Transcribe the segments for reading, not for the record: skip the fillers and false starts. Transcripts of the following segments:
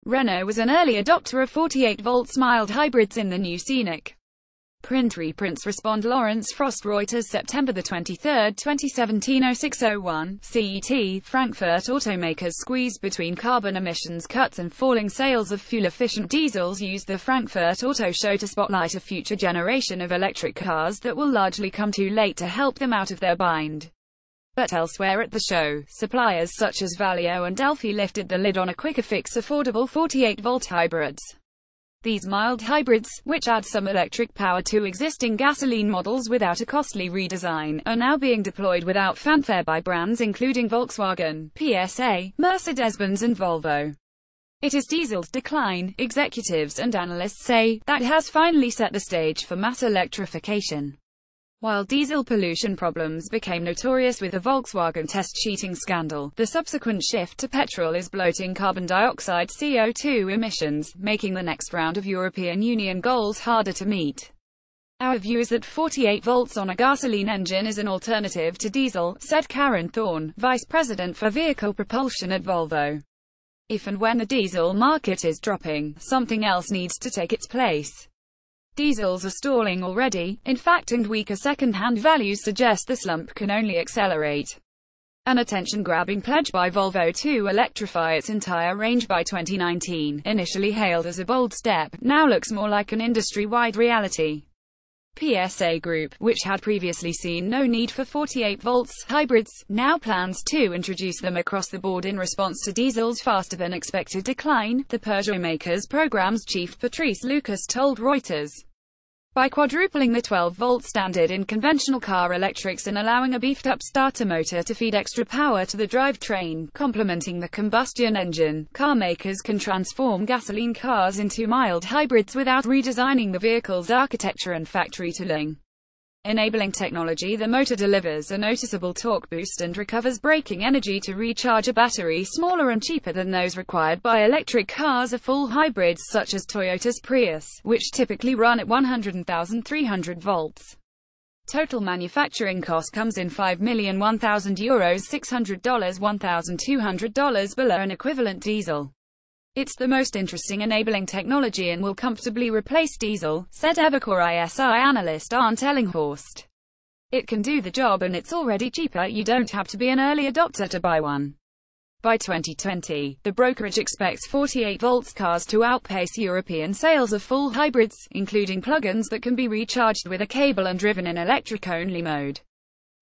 Renault was an early adopter of 48-volt mild hybrids in the new Scenic. Print reprints respond. Lawrence Frost, Reuters, September 23, 2017, 0601, CET. Frankfurt automakers squeezed between carbon emissions cuts and falling sales of fuel-efficient diesels used the Frankfurt Auto Show to spotlight a future generation of electric cars that will largely come too late to help them out of their bind. But elsewhere at the show, suppliers such as Valeo and Delphi lifted the lid on a quick-fix affordable 48-volt hybrids. These mild hybrids, which add some electric power to existing gasoline models without a costly redesign, are now being deployed without fanfare by brands including Volkswagen, PSA, Mercedes-Benz and Volvo. It is diesel's decline, executives and analysts say, that has finally set the stage for mass electrification. While diesel pollution problems became notorious with the Volkswagen test cheating scandal, the subsequent shift to petrol is bloating carbon dioxide (CO2) emissions, making the next round of European Union goals harder to meet. Our view is that 48 volts on a gasoline engine is an alternative to diesel, said Karen Thorne, Vice President for Vehicle Propulsion at Volvo. If and when the diesel market is dropping, something else needs to take its place. Diesels are stalling already, in fact, and weaker second-hand values suggest the slump can only accelerate. An attention-grabbing pledge by Volvo to electrify its entire range by 2019, initially hailed as a bold step, now looks more like an industry-wide reality. PSA Group, which had previously seen no need for 48-volt hybrids, now plans to introduce them across the board in response to diesel's faster-than-expected decline, the Peugeot maker's program's chief Patrice Lucas told Reuters. By quadrupling the 12-volt standard in conventional car electrics and allowing a beefed-up starter motor to feed extra power to the drivetrain, complementing the combustion engine, car makers can transform gasoline cars into mild hybrids without redesigning the vehicle's architecture and factory tooling. Enabling technology, the motor delivers a noticeable torque boost and recovers braking energy to recharge a battery smaller and cheaper than those required by electric cars or full hybrids such as Toyota's Prius, which typically run at 100,300 volts. Total manufacturing cost comes in €5,001,000, $600, $1,200 below an equivalent diesel. It's the most interesting enabling technology and will comfortably replace diesel, said Evercore ISI analyst Arndt Ellinghorst. It can do the job and it's already cheaper, you don't have to be an early adopter to buy one. By 2020, the brokerage expects 48-volt cars to outpace European sales of full hybrids, including plug-ins that can be recharged with a cable and driven in electric-only mode.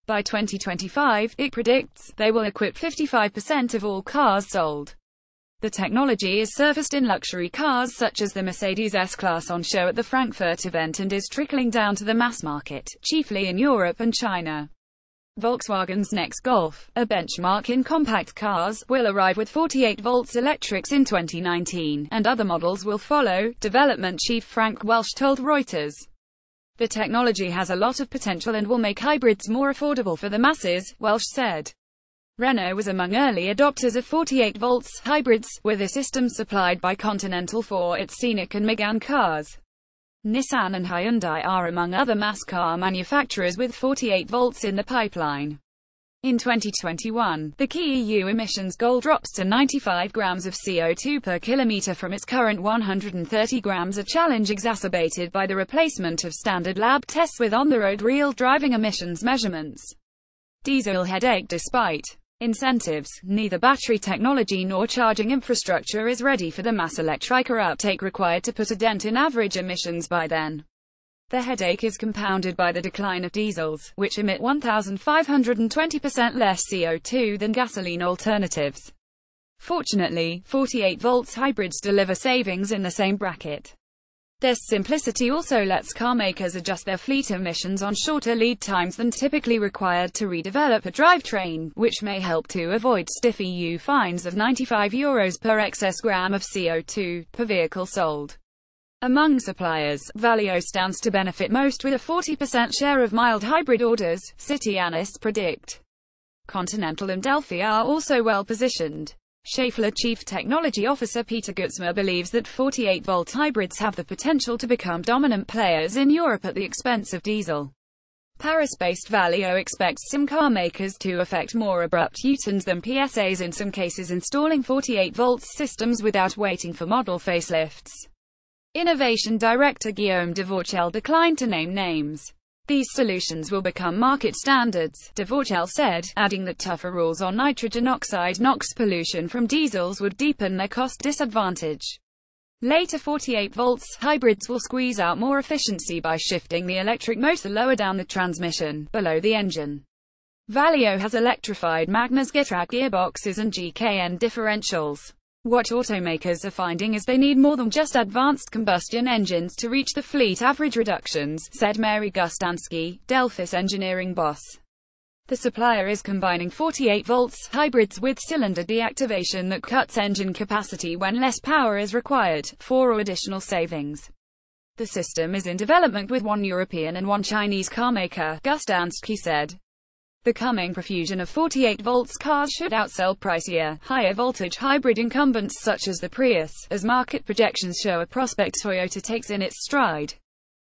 By 2025, it predicts, they will equip 55% of all cars sold. The technology is surfaced in luxury cars such as the Mercedes S-Class on show at the Frankfurt event and is trickling down to the mass market, chiefly in Europe and China. Volkswagen's next Golf, a benchmark in compact cars, will arrive with 48-volt electrics in 2019, and other models will follow, development chief Frank Welsh told Reuters. The technology has a lot of potential and will make hybrids more affordable for the masses, Welsh said. Renault was among early adopters of 48-volt hybrids, with a system supplied by Continental for its Scenic and Megane cars. Nissan and Hyundai are among other mass car manufacturers with 48 volts in the pipeline. In 2021, the key EU emissions goal drops to 95 grams of CO2 per kilometre from its current 130 grams, a challenge exacerbated by the replacement of standard lab tests with on-the-road real driving emissions measurements. Diesel headache. Despite incentives, neither battery technology nor charging infrastructure is ready for the mass electric uptake required to put a dent in average emissions by then. The headache is compounded by the decline of diesels, which emit 1,520% less CO2 than gasoline alternatives. Fortunately, 48-volt hybrids deliver savings in the same bracket. Their simplicity also lets car makers adjust their fleet emissions on shorter lead times than typically required to redevelop a drivetrain, which may help to avoid stiff EU fines of €95 per excess gram of CO2 per vehicle sold. Among suppliers, Valeo stands to benefit most with a 40% share of mild hybrid orders, Citi analysts predict. Continental and Delphi are also well positioned. Schaeffler Chief Technology Officer Peter Gutzmer believes that 48-volt hybrids have the potential to become dominant players in Europe at the expense of diesel. Paris-based Valeo expects some car makers to effect more abrupt U-turns than PSAs, in some cases installing 48-volt systems without waiting for model facelifts. Innovation Director Guillaume Devourchel declined to name names. These solutions will become market standards, Devourchel said, adding that tougher rules on nitrogen oxide NOx pollution from diesels would deepen their cost disadvantage. Later 48 volts hybrids will squeeze out more efficiency by shifting the electric motor lower down the transmission, below the engine. Valeo has electrified Magna's Getrag gearboxes and GKN differentials. What automakers are finding is they need more than just advanced combustion engines to reach the fleet average reductions, said Mary Gustansky, Delphis engineering boss. The supplier is combining 48 volts hybrids with cylinder deactivation that cuts engine capacity when less power is required, for additional savings. The system is in development with one European and one Chinese carmaker, Gustansky said. The coming profusion of 48 volts cars should outsell pricier, higher voltage hybrid incumbents such as the Prius, as market projections show a prospect Toyota takes in its stride.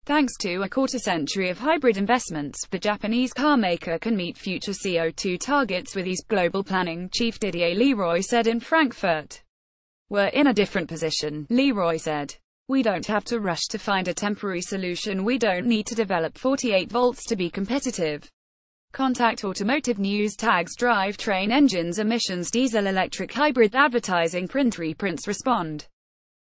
Thanks to a quarter-century of hybrid investments, the Japanese carmaker can meet future CO2 targets with ease, Global Planning Chief Didier Leroy said in Frankfurt. We're in a different position, Leroy said. We don't have to rush to find a temporary solution. We don't need to develop 48 volts to be competitive. Contact Automotive News. Tags drivetrain engines emissions diesel electric hybrid advertising print reprints respond.